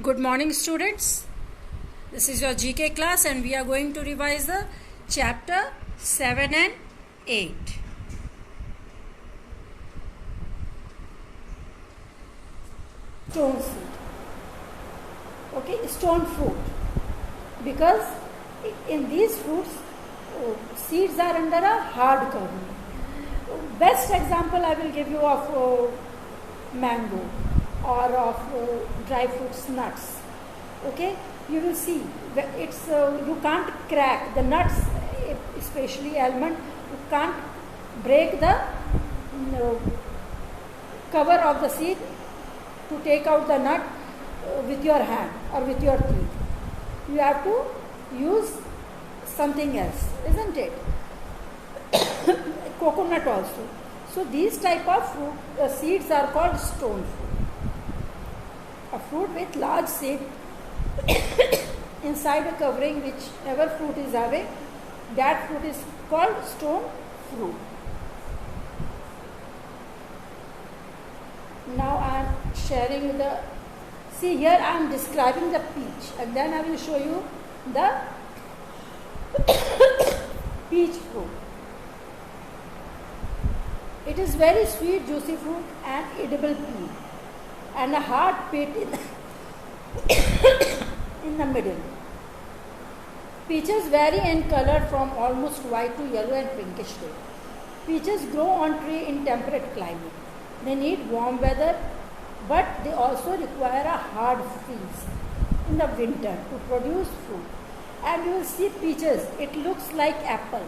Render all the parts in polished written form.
Good morning, students. This is your GK class and we are going to revise the chapter 7 and 8. Stone fruit. Okay, stone fruit. Because in these fruits, seeds are under a hard cover. Best example I will give you of mango or of dry fruits, nuts. Okay, you will see it's you can't crack the nuts, especially almond. You can't break the cover of the seed to take out the nut with your hand or with your teeth. You have to use something else, isn't it? Coconut also. So these type of fruit seeds are called stone fruit. A fruit with large seed inside a covering, whichever fruit is having, that fruit is called stone fruit. Now I am sharing the, see here I am describing the peach and then I will show you the peach fruit. It is very sweet, juicy fruit and edible peel and a hard pit in the middle. Peaches vary in color from almost white to yellow and pinkish red. Peaches grow on tree in temperate climate. They need warm weather, but they also require a hard freeze in the winter to produce fruit. And you will see peaches, it looks like apple,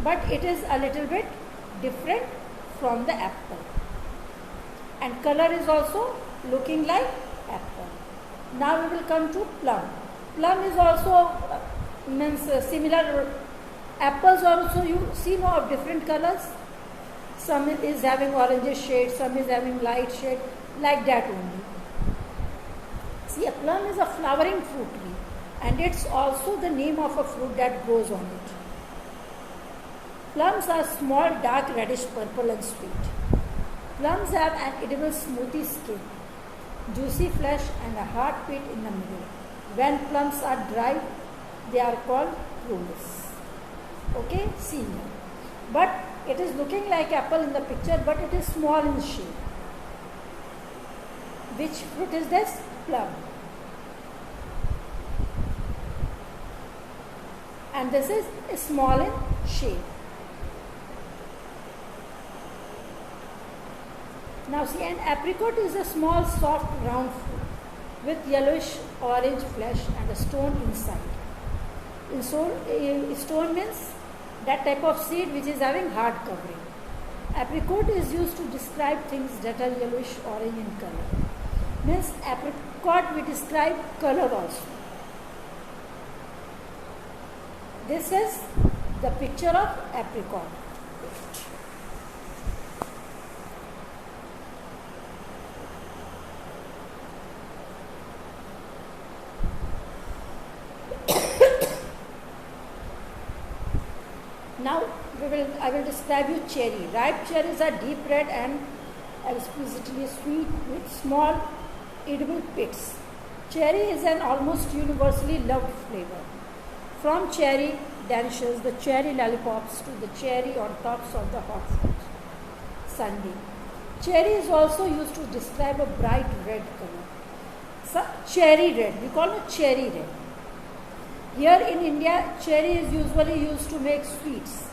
but it is a little bit different from the apple. And color is also looking like apple. Now we will come to plum. Plum is also similar. Apples also you see now of different colors. Some is having orange shade, some is having light shade, like that only. See, a plum is a flowering fruit tree and it's also the name of a fruit that grows on it. Plums are small, dark, reddish purple and sweet. Plums have an edible smoothie skin, juicy flesh and a hard pit in the middle. When plums are dry, they are called prunes. Okay, see here. But it is looking like apple in the picture, but it is small in shape. Which fruit is this? Plum. And this is small in shape. Now see, an apricot is a small, soft, round fruit with yellowish orange flesh and a stone inside. Stone means that type of seed which is having hard covering. Apricot is used to describe things that are yellowish orange in color. Means apricot we describe color also. This is the picture of apricot. Now I will describe you cherry. Ripe cherries are deep red and exquisitely sweet with small edible pits. Cherry is an almost universally loved flavor. From cherry danishes, the cherry lollipops to the cherry on tops of the hot fruit sundae. Cherry is also used to describe a bright red color. So, cherry red, we call it cherry red. Here in India, cherry is usually used to make sweets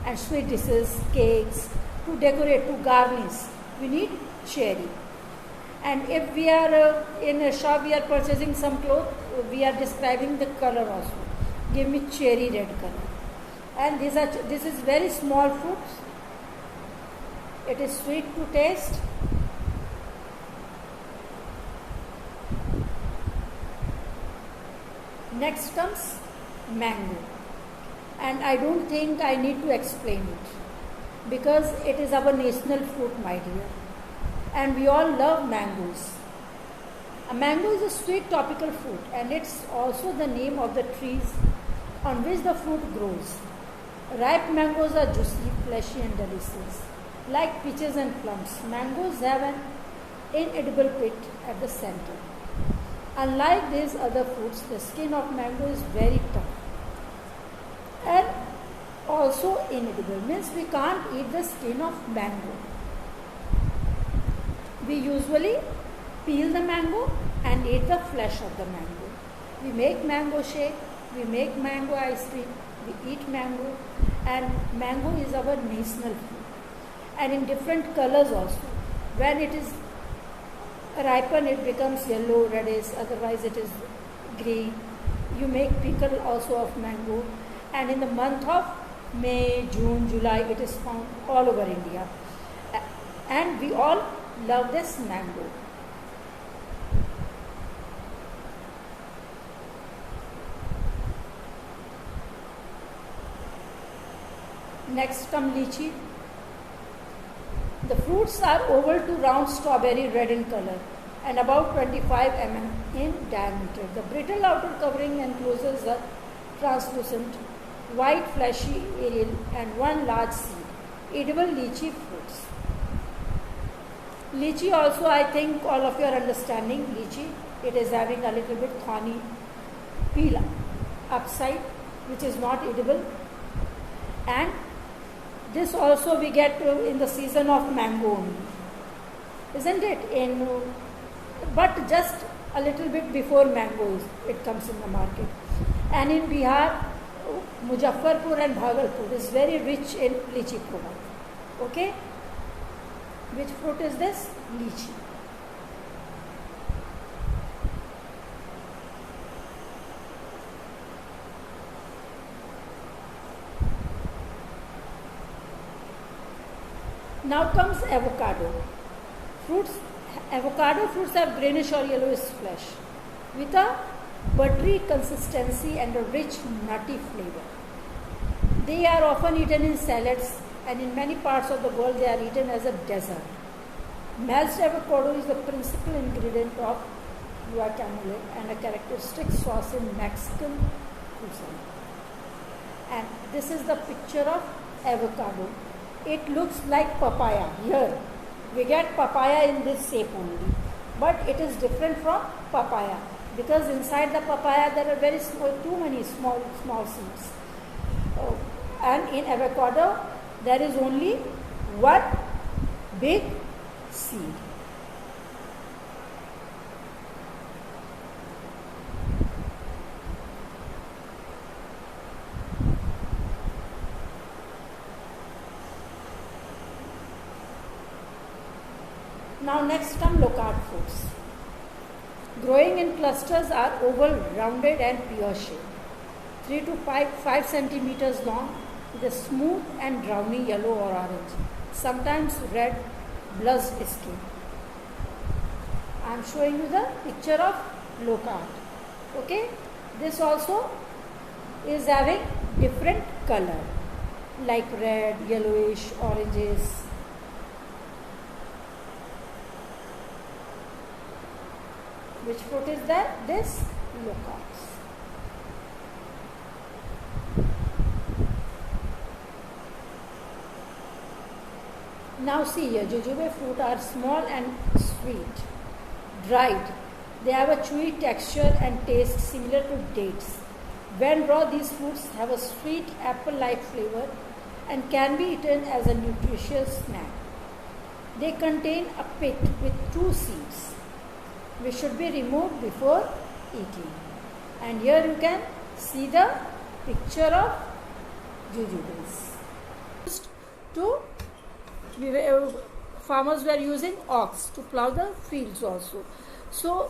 and sweet dishes, cakes, to decorate, to garnish. We need cherry. And if we are in a shop, we are purchasing some clothes, we are describing the color also. Give me cherry red color. And this is very small fruits. It is sweet to taste. Next comes mango, and I don't think I need to explain it because it is our national fruit, my dear, and we all love mangoes. A mango is a sweet tropical fruit and it's also the name of the trees on which the fruit grows. Ripe mangoes are juicy, fleshy and delicious. Like peaches and plums, mangoes have an inedible pit at the center. Unlike these other fruits, the skin of mango is very tough and also inedible, means we can't eat the skin of mango. We usually peel the mango and eat the flesh of the mango. We make mango shake, we make mango ice cream, we eat mango, and mango is our national food. And in different colors also. When it is ripen, it becomes yellow, reddish, otherwise it is green. You make pickle also of mango, and in the month of May, June, July, it is found all over India. And we all love this mango. Next come lychee. The fruits are oval to round strawberry red in color and about 25 mm in diameter. The brittle outer covering encloses a translucent, white fleshy aerial and one large seed. Edible lychee fruits. Lychee also, I think all of you are understanding lychee. It is having a little bit thorny peel upside, which is not edible. And this also we get in the season of mango only, isn't it? But just a little bit before mangoes it comes in the market. And in Bihar, Muzaffarpur and Bhagalpur is very rich in lychee product. Okay? Which fruit is this? Lychee. Now comes avocado. Avocado fruits have greenish or yellowish flesh with a buttery consistency and a rich nutty flavor. They are often eaten in salads, and in many parts of the world they are eaten as a dessert. Mashed avocado is the principal ingredient of guacamole and a characteristic sauce in Mexican cuisine. And this is the picture of avocado. It looks like papaya. Here we get papaya in this shape only, but it is different from papaya because inside the papaya there are very small, too many small seeds. And in avocado there is only one big seed. Now next come locust fruits. Growing in clusters are oval, rounded and pear shaped. 3 to 5 centimeters long with a smooth and browny yellow or orange, sometimes red blush skin. I am showing you the picture of locust. Okay, this also is having different color like red, yellowish, oranges. Which fruit is that? This locust. Now see here, jujube fruit are small and sweet, dried. They have a chewy texture and taste similar to dates. When raw, these fruits have a sweet apple-like flavor and can be eaten as a nutritious snack. They contain a pit with 2 seeds, which should be removed before eating. And here you can see the picture of jujubes. Farmers were using ox to plow the fields also. So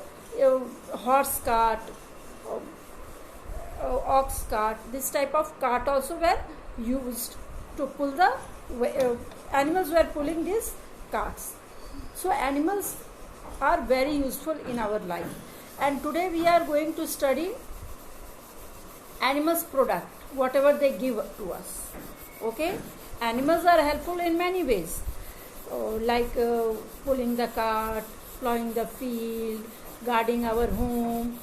horse cart, ox cart, this type of cart also were used to pull the animals were pulling these carts. So animals are very useful in our life, and today we are going to study animals product, whatever they give to us. Okay, animals are helpful in many ways, like pulling the cart, plowing the field, guarding our home.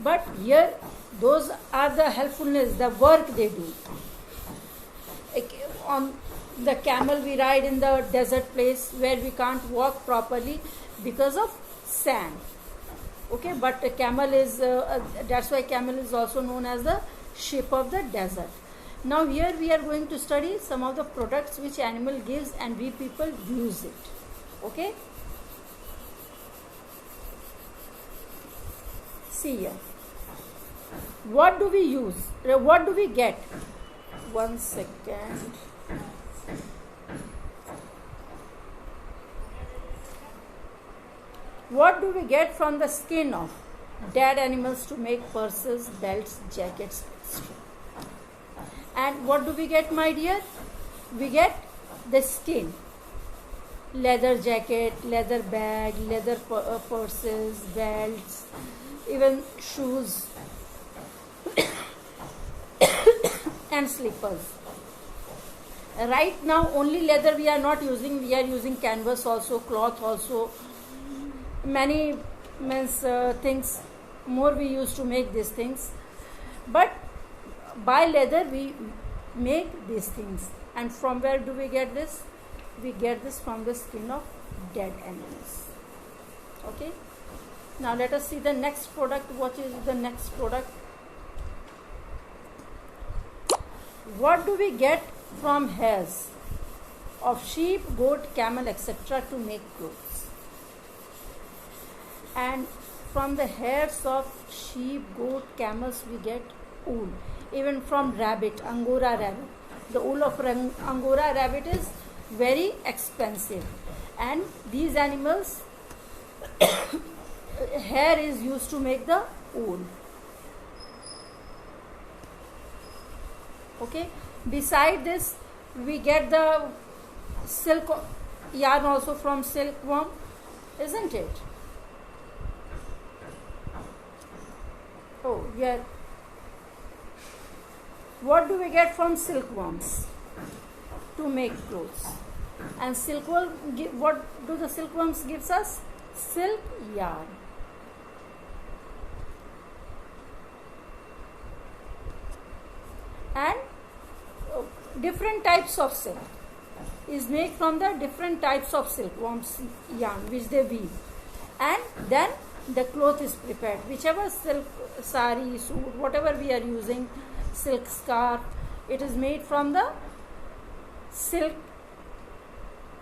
But here those are the helpfulness, the work they do. On the camel we ride in the desert place where we can't walk properly, because of sand. Okay, but a camel is that's why camel is also known as the sheep of the desert. Now here we are going to study some of the products which animal gives and we people use it. Okay, see here, what do we use, what do we get? 1 second. What do we get from the skin of dead animals to make purses, belts, jackets, etc.? And what do we get, my dear? We get the skin, leather jacket, leather bag, leather purses, belts, even shoes and slippers. Right now only leather we are not using, we are using canvas also, cloth also, many things more we use to make these things, but by leather we make these things. And from where do we get this? We get this from the skin of dead animals. Okay, now let us see the next product. What is the next product? What do we get from hairs of sheep, goat, camel, etc. to make clothes? And from the hairs of sheep, goat, camels we get wool. Even from rabbit, Angora rabbit. The wool of Angora rabbit is very expensive, and these animals hair is used to make the wool. Okay, beside this we get the silk yarn also from silkworm, isn't it? Oh yeah. What do we get from silkworms to make clothes? And silkworm, what do the silkworms gives us? Silk yarn. And different types of silk is made from the different types of silkworms yarn which they weave, and then the cloth is prepared. Whichever silk sari, suit, whatever we are using, silk scarf, it is made from the silk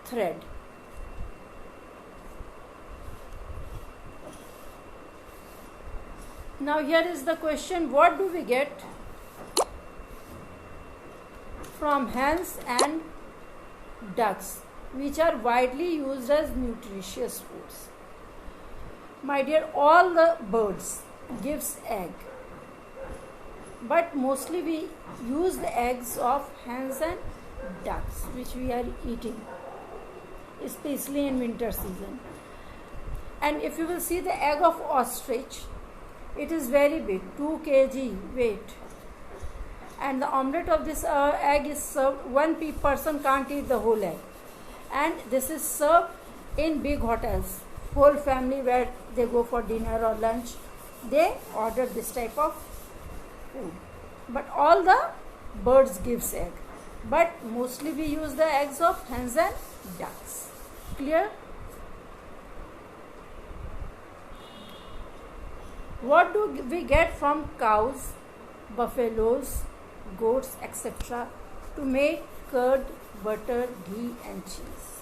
thread. Now here is the question, what do we get from hens and ducks, which are widely used as nutritious foods? My dear, all the birds gives egg, but mostly we use the eggs of hens and ducks which we are eating, especially in winter season. And if you will see the egg of ostrich, it is very big, 2 kg weight, and the omelette of this egg is served. One person can't eat the whole egg, and this is served in big hotels. Whole family, where they go for dinner or lunch, they order this type of food. But all the birds gives egg, but mostly we use the eggs of hens and ducks. Clear? What do we get from cows, buffaloes, goats, etc. to make curd, butter, ghee and cheese?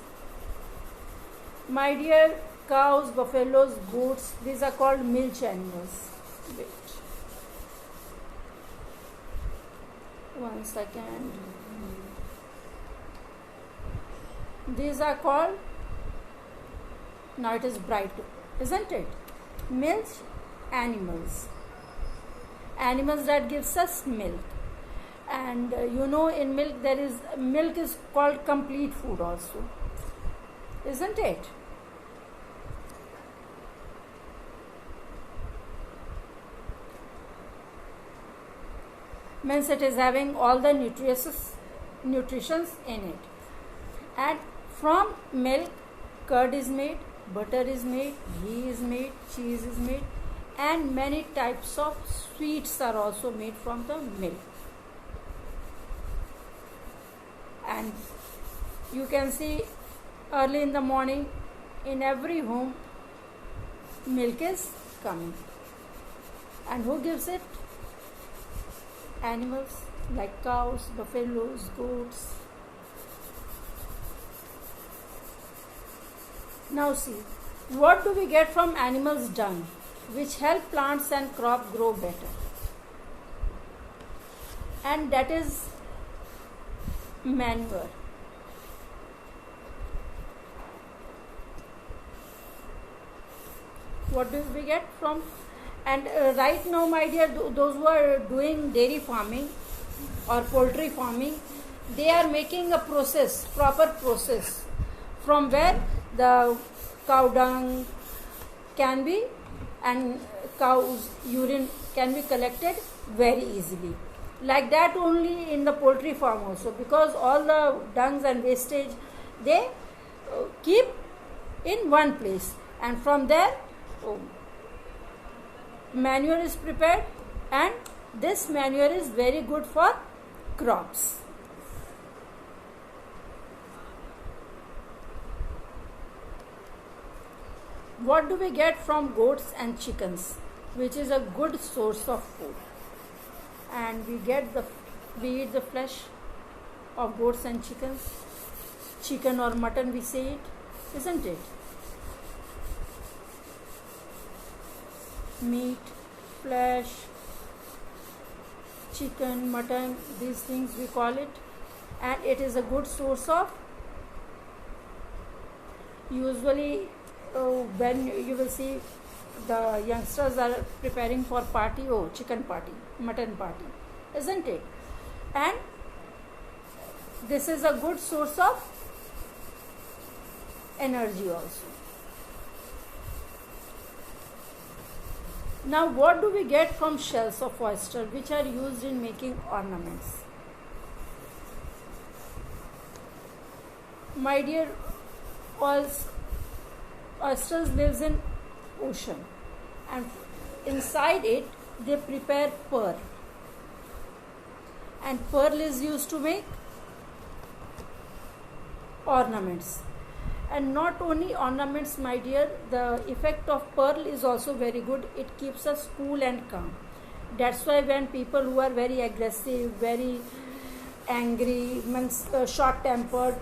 My dear, cows, buffaloes, goats, these are called milch animals. Wait. 1 second. These are called, now it is bright, isn't it? Milch animals. Animals that gives us milk. And in milk milk is called complete food also, isn't it? Means it is having all the nutritions in it. And from milk, curd is made, butter is made, ghee is made, cheese is made, and many types of sweets are also made from the milk. And you can see early in the morning in every home milk is coming. And who gives it? Animals like cows, buffaloes, goats. Now see, what do we get from animals' dung, which help plants and crop grow better? And that is manure. What do we get from? And right now, my dear, those who are doing dairy farming or poultry farming, they are making a process, proper process, from where the cow dung can be and cow's urine can be collected very easily. Like that only in the poultry farm also, because all the dungs and wastage they keep in one place, and from there manure is prepared, and this manure is very good for crops. What do we get from goats and chickens, which is a good source of food? And we eat the flesh of goats and chickens. Chicken or mutton we say it, isn't it? Meat, flesh, chicken, mutton, these things we call it, and it is a good source of, usually when you will see the youngsters are preparing for party, chicken party, mutton party, isn't it? And this is a good source of energy also. Now, what do we get from shells of oyster, which are used in making ornaments? My dear, oysters lives in ocean, and inside it they prepare pearl, and pearl is used to make ornaments. And not only ornaments, my dear, the effect of pearl is also very good. It keeps us cool and calm. That's why when people who are very aggressive, very angry, short-tempered,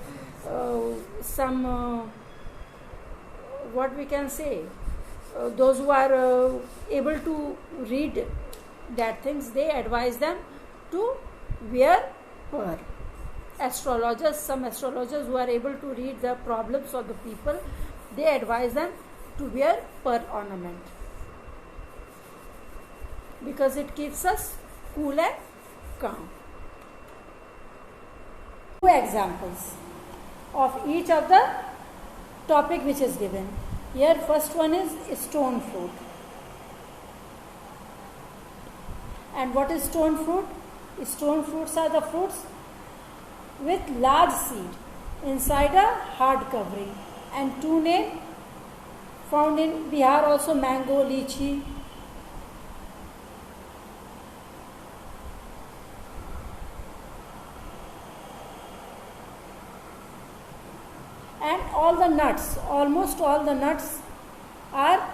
what we can say, those who are able to read that things, they advise them to wear pearl. Some astrologers who are able to read the problems of the people, they advise them to wear pearl ornament, because it keeps us cool and calm. Two examples of each of the topic which is given. Here first one is stone fruit. And what is stone fruit? Stone fruits are the fruits with large seed inside a hard covering, and two names found in Bihar also: mango, lychee. And all the nuts, almost all the nuts are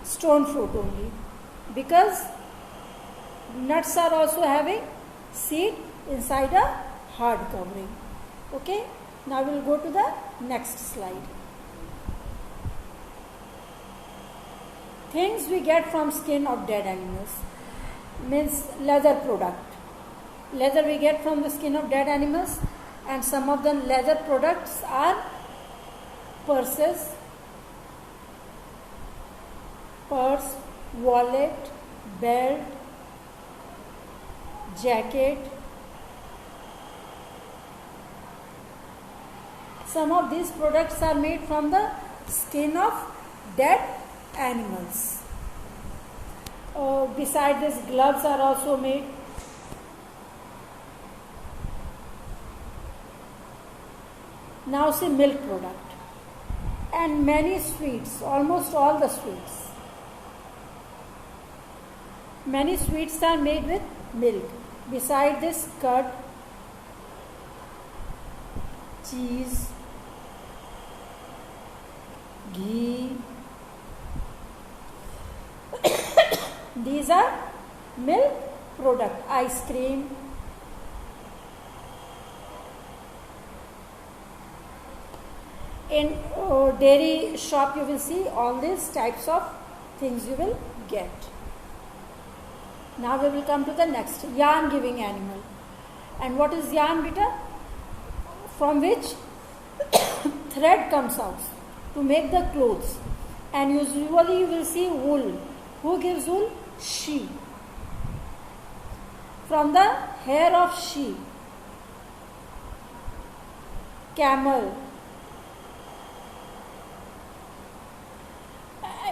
stone fruit only, because nuts are also having seed inside a hard covering. Okay, now we will go to the next slide. Things we get from skin of dead animals means leather product. Leather we get from the skin of dead animals, and some of the leather products are purses, purse, wallet, belt, jacket. Some of these products are made from the skin of dead animals. Beside this, gloves are also made. Now see milk product, and many sweets, almost all the sweets. Many sweets are made with milk. Beside this, curd, cheese, ghee, milk, and These are milk product. Ice cream, in dairy shop you will see all these types of things you will get. Now we will come to the next, yarn giving animal. And what is yarn, beta? From which thread comes out to make the clothes. And usually you will see wool. Who gives wool? Sheep. From the hair of sheep, camel,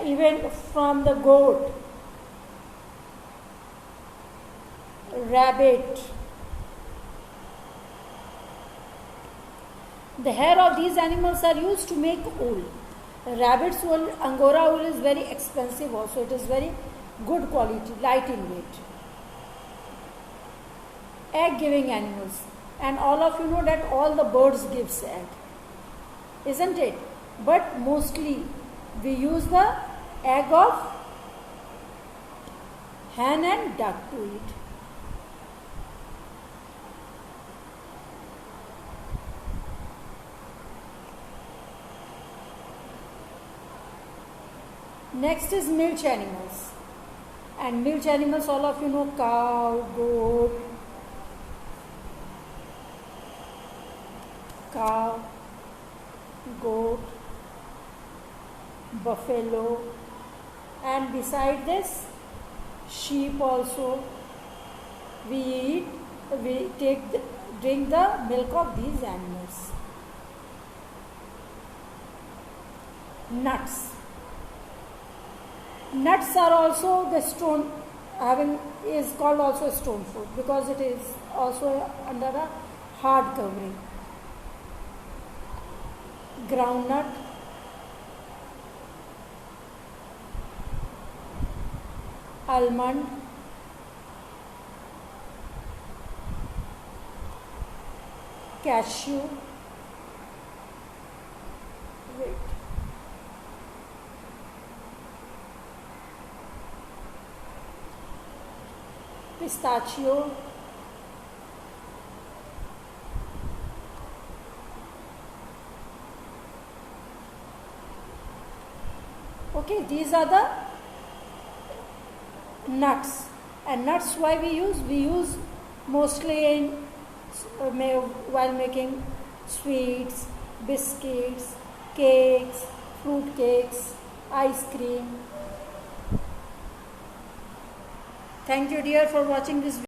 even from the goat, rabbit. The hair of these animals are used to make wool. Rabbit's wool, Angora wool is very expensive also. It is very good quality, light in weight. Egg giving animals. And all of you know that all the birds gives egg. Isn't it? But mostly we use the egg of hen and duck to eat. Next is milch animals. And milch animals, all of you know, cow, goat, buffalo, and beside this, sheep also. We drink the milk of these animals. Nuts. Nuts are also the stone, is called also stone fruit because it is also under a hard covering. Groundnut, almond, cashew, pistachio, okay, these are the nuts. And nuts, why we use? We use mostly in while making sweets, biscuits, cakes, fruit cakes, ice cream. Thank you dear for watching this video.